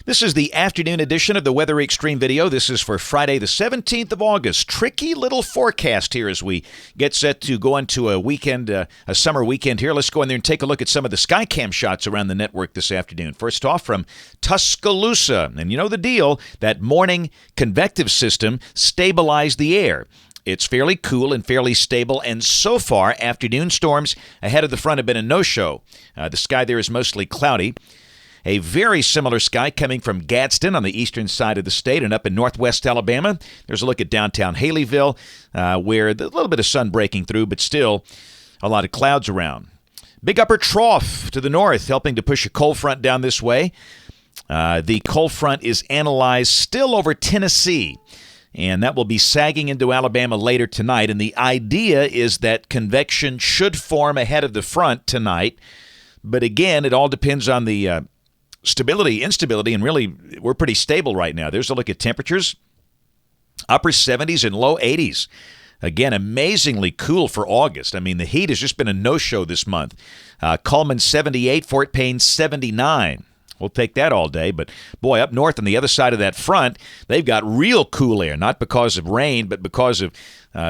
This is the afternoon edition of the Weather Xtreme video. This is for Friday, the 17th of August. Tricky little forecast here as we get set to go into a weekend, a summer weekend here. Let's go in there and take a look at some of the Skycam shots around the network this afternoon. First off, from Tuscaloosa. And you know the deal, that morning convective system stabilized the air. It's fairly cool and fairly stable, and so far, afternoon storms ahead of the front have been a no-show. The sky there is mostly cloudy. A very similar sky coming from Gadsden on the eastern side of the state and up in northwest Alabama. There's a look at downtown Haleyville, where a little bit of sun breaking through, but still a lot of clouds around. Big upper trough to the north, helping to push a cold front down this way. The cold front is analyzed still over Tennessee, and that will be sagging into Alabama later tonight. And the idea is that convection should form ahead of the front tonight. But again, it all depends on the stability, instability, and really, we're pretty stable right now. There's a look at temperatures. Upper 70s and low 80s. Again, amazingly cool for August. I mean, the heat has just been a no-show this month. Cullman 78, Fort Payne 79. We'll take that all day, but boy, up north on the other side of that front, they've got real cool air, not because of rain, but because of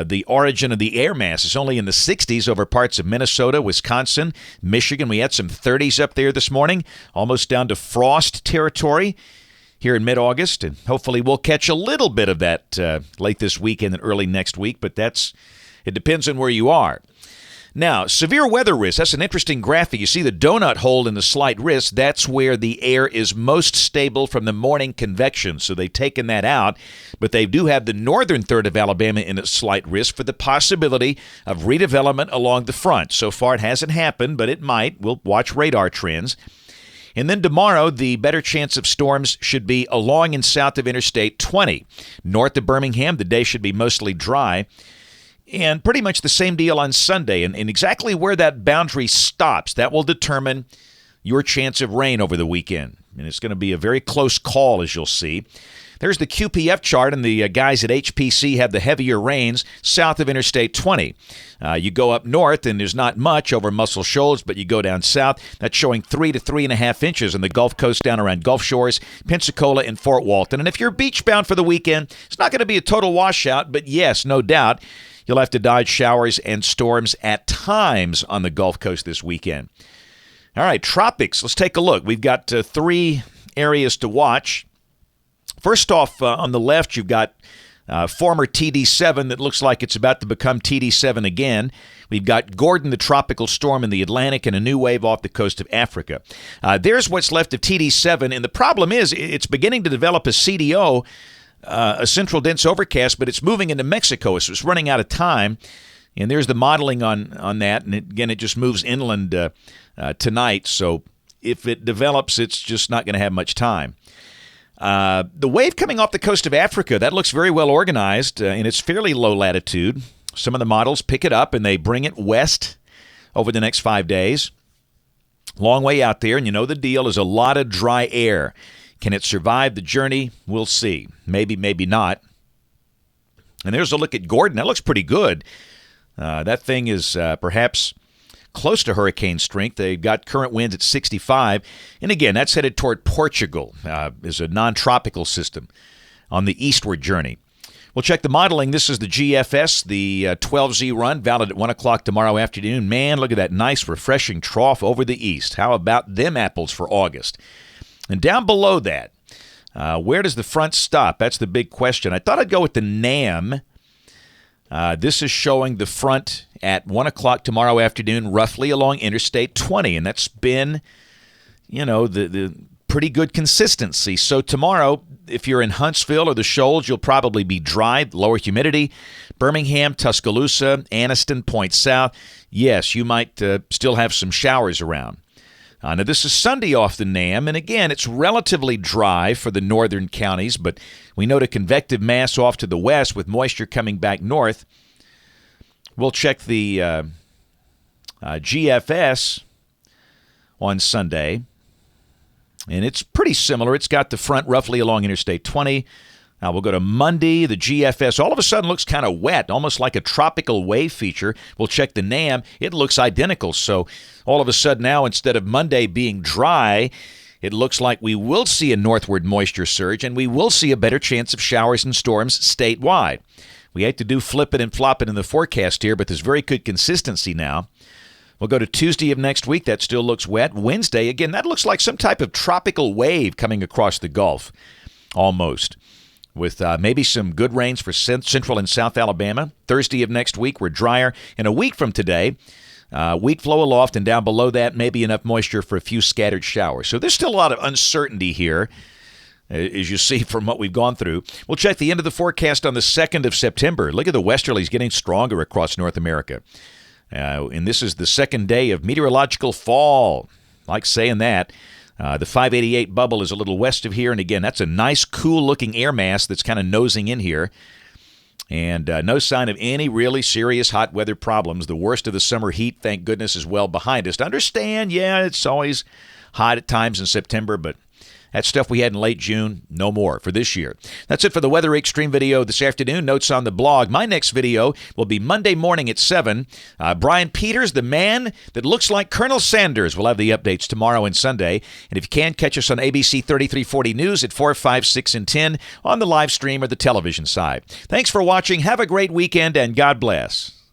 the origin of the air mass. It's only in the 60s over parts of Minnesota, Wisconsin, Michigan. We had some 30s up there this morning, almost down to frost territory here in mid-August, and hopefully we'll catch a little bit of that late this weekend and early next week, but it depends on where you are. Now, severe weather risk, that's an interesting graphic. You see the donut hole in the slight risk. That's where the air is most stable from the morning convection. So they've taken that out, but they do have the northern third of Alabama in a slight risk for the possibility of redevelopment along the front. So far it hasn't happened, but it might. We'll watch radar trends. And then tomorrow, the better chance of storms should be along and south of Interstate 20. North of Birmingham, the day should be mostly dry. And pretty much the same deal on Sunday. And exactly where that boundary stops, that will determine your chance of rain over the weekend. And it's going to be a very close call, as you'll see. There's the QPF chart, and the guys at HPC have the heavier rains south of Interstate 20. You go up north, and there's not much over Muscle Shoals, but you go down south. That's showing 3 to 3.5 inches on the Gulf Coast down around Gulf Shores, Pensacola, and Fort Walton. And if you're beach-bound for the weekend, it's not going to be a total washout, but yes, no doubt, you'll have to dodge showers and storms at times on the Gulf Coast this weekend. All right, tropics. Let's take a look. We've got 3 areas to watch. First off, on the left, you've got former TD7 that looks like it's about to become TD7 again. We've got Gordon, the tropical storm in the Atlantic, and a new wave off the coast of Africa. There's what's left of TD7, and the problem is it's beginning to develop a CDO, a central dense overcast, but it's moving into Mexico, so it's running out of time. And there's the modeling on that, and again, it just moves inland tonight. So if it develops, it's just not going to have much time. The wave coming off the coast of Africa, that looks very well organized, and it's fairly low latitude. Some of the models pick it up, and they bring it west over the next 5 days. Long way out there, and you know the deal is a lot of dry air. Can it survive the journey? We'll see. Maybe, maybe not. And there's a look at Gordon. That looks pretty good. That thing is perhaps close to hurricane strength. They've got current winds at 65. And again, that's headed toward Portugal as a non-tropical system on the eastward journey. We'll check the modeling. This is the GFS, the 12Z run, valid at 1 o'clock tomorrow afternoon. Man, look at that nice, refreshing trough over the east. How about them apples for August? And down below that, where does the front stop? That's the big question. I thought I'd go with the NAM. This is showing the front at 1 o'clock tomorrow afternoon, roughly along Interstate 20. And that's been, the pretty good consistency. So tomorrow, if you're in Huntsville or the Shoals, you'll probably be dry, lower humidity. Birmingham, Tuscaloosa, Anniston, Point South. Yes, you might still have some showers around. Now, this is Sunday off the NAM, and again, it's relatively dry for the northern counties, but we note a convective mass off to the west with moisture coming back north. We'll check the GFS on Sunday, and it's pretty similar. It's got the front roughly along Interstate 20. We'll go to Monday. The GFS all of a sudden looks kind of wet, almost like a tropical wave feature. We'll check the NAM. It looks identical. So all of a sudden now, instead of Monday being dry, it looks like we will see a northward moisture surge, and we will see a better chance of showers and storms statewide. We hate to do flip it and flop it in the forecast here, but there's very good consistency now. We'll go to Tuesday of next week. That still looks wet. Wednesday, again, that looks like some type of tropical wave coming across the Gulf, almost, with maybe some good rains for central and south Alabama. Thursday of next week, we're drier. And a week from today, weak flow aloft, and down below that, maybe enough moisture for a few scattered showers. So there's still a lot of uncertainty here, as you see from what we've gone through. We'll check the end of the forecast on the 2nd of September. Look at the westerlies getting stronger across North America. And this is the second day of meteorological fall. Like saying that. The 588 bubble is a little west of here. And again, that's a nice, cool-looking air mass that's kind of nosing in here. And no sign of any really serious hot weather problems. The worst of the summer heat, thank goodness, is well behind us. To understand, yeah, it's always hot at times in September, but that stuff we had in late June, no more for this year. That's it for the Weather Xtreme video this afternoon. Notes on the blog. My next video will be Monday morning at 7. Brian Peters, the man that looks like Colonel Sanders, will have the updates tomorrow and Sunday. And if you can, catch us on ABC 3340 News at 4, 5, 6, and 10 on the live stream or the television side. Thanks for watching. Have a great weekend, and God bless.